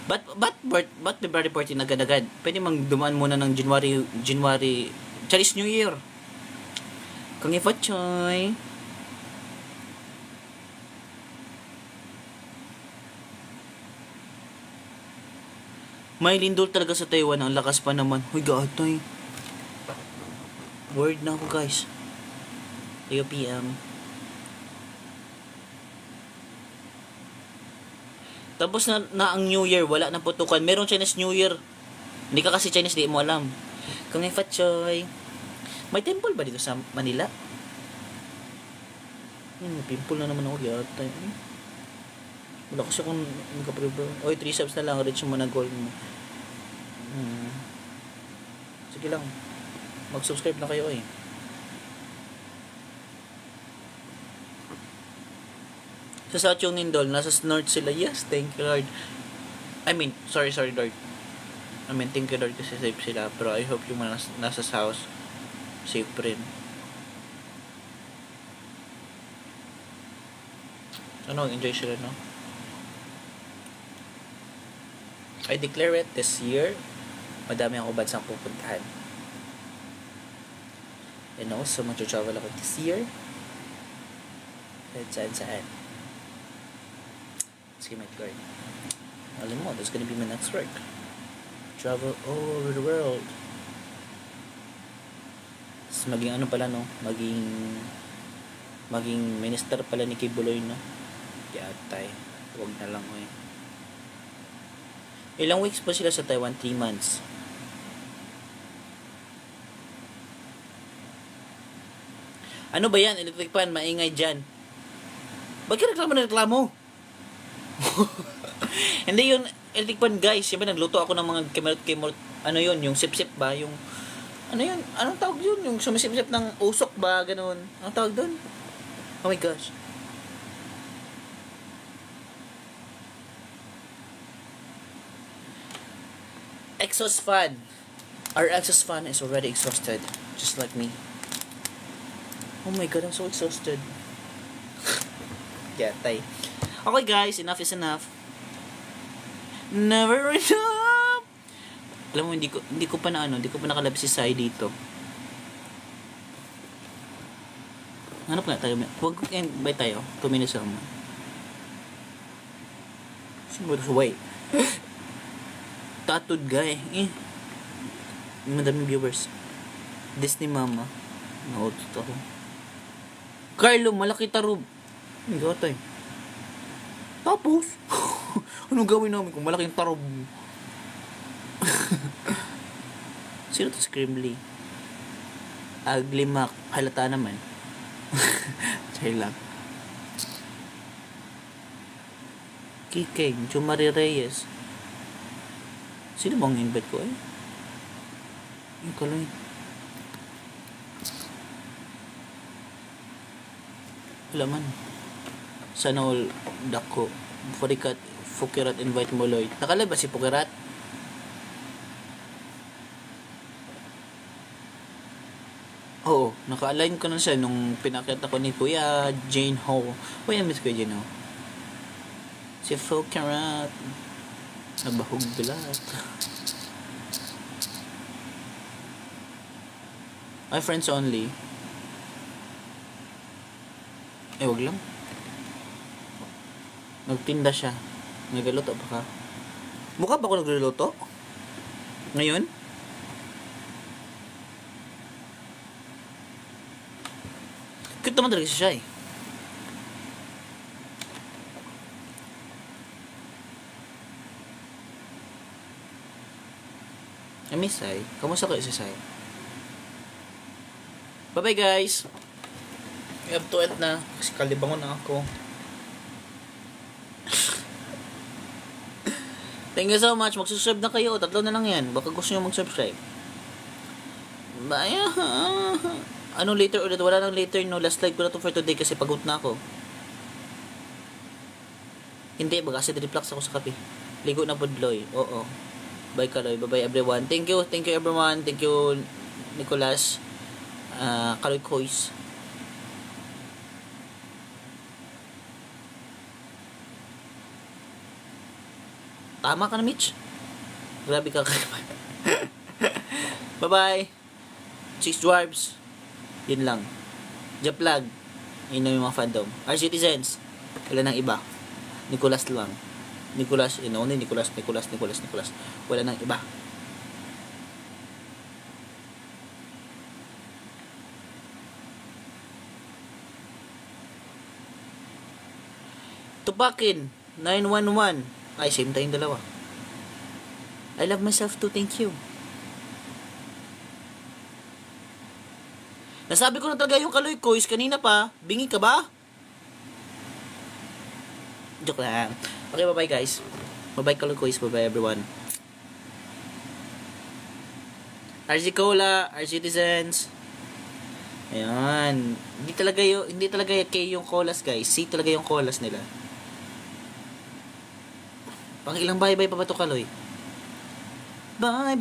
Ba't February 14 agad-agad? Pwede mang dumaan muna ng January Chinese New Year. Kung ifatsoy. May lindol talaga sa Taiwan. Ang lakas pa naman. Huy, gatay. Word na ako, guys. 3 PM. Tapos na ang New Year, wala na putukan. Merong Chinese New Year. Hindi ka kasi Chinese, di mo alam. Kung ifatsoy. May temple ba dito sa Manila? May pimple na naman ako yata. Wala kasi akong nagka-prepare. Oy, 3 subs na lang. Reach mo na goal mo. Sige lang. Mag-subscribe na kayo eh. Sa South yung Nindol, nasa North sila. Yes, thank you Lord. Sorry Lord. Thank you Lord kasi safe sila. Pero I hope yung mga nasa South, safe rin. Enjoy sila, no? I declare it this year, madami akong bansang pupuntahan. And also, mag-travel ako this year. Saan. Let's get my card. Alam mo, that's gonna be my next work. Travel all over the world. Tapos maging maging minister pala ni Kibuloy, no? Yatay. Huwag na lang, eh. Ilang weeks pa sila sa Taiwan? 3 months. Ano ba yan? Electric fan, maingay dyan. Bakit reklamo? Hindi yun, electric fan guys. Siyempre nagluto ako ng mga kimot, ano yun, yung sip-sip ba? Yung, ano yun? Anong tawag yun? Yung sumisip-sip ng usok ba? Ganun. Anong tawag dun? Oh my gosh. Exhaust fan. Our exhaust fan is already exhausted. Just like me. Oh my God, I'm so exhausted. Yatay. Okay guys, enough is enough. Never enough. Alam mo, hindi ko pa nakalabas si Sai dito. Hanap nga tayo. Huwag ba tayo? 2 minutes lang. Wait. Tatod guy. Madaming viewers. Disney Mama. Nautot ako. Carlo, malaki tarob. Hindi ko tayo. Tapos, anong gawin namin kung malaking tarob? Sino to? Scrimly. Ugly Mac. Halata naman. Chay lang. Kikeng. Chumari Reyes. Sino bang invite ko eh? Yung kaloy. Wala man. Sana all dako. Fukirat invite mo Lloyd. Nakalay ba si Fukirat? Oo. Naka-align ko na siya nung pinakita ko ni Kuya Jane Ho. Kuya miss Kuya Jane Ho. Si Fukirat. Nabahog bilat. Ay, friends only. Wag lang. Nagtinda siya. Nagluto pa ka. Mukha ba ako nagluluto? Ngayon? Cute naman talaga siya eh. Miss Sai, kamusta kayo si Sai? Bye-bye guys. I have to end na. Kasi kalibangon na ako. Thank you so much. Mag-subscribe na kayo. 3 na lang yan. Baka gusto nyo mag-subscribe. Bye. Anong later ulit? Wala nang later, no? Last live ko na to for today kasi pagod na ako. Hindi, baga acid reflux ako sa kape. Ligo na po, Loy. Oo. Bye, Kaloy. Bye-bye, everyone. Thank you, everyone. Thank you, Nicolas. Kaloy Kois. Tama ka na, Mitch. Grabe ka kayo. Bye-bye. Six Dwarves. Yun lang. Japlag. Yun na yung mga fandom. Our citizens. Wala nang iba. Nicolas lang. Nicolas. Only Nicolas. Wala nang iba. Tupakin. 911. Ay, same tayong dalawa. I love myself too. Thank you. Nasabi ko na talaga yung Kaloy Kois kanina pa. Bingi ka ba? Joke lang. Okay, bye-bye guys. Bye-bye Kaloy Kois. Bye-bye everyone. RG Cola, our citizens. Ayan. Hindi talaga K yung colas guys. C talaga yung colas nila. Pang ilang bye-bye pa ba to Kaloy? Bye.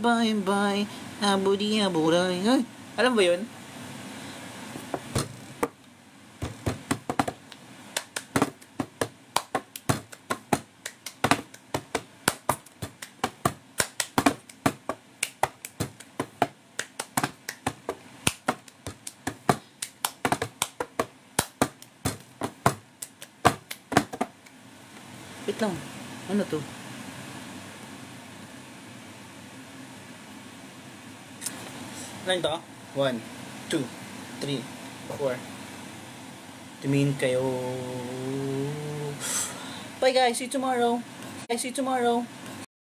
Abudi. Ay, alam ba yun? Wait lang. Ano to? Ano to? 1, 2, 3, 4. Tumingin kayo. Bye guys. See you tomorrow.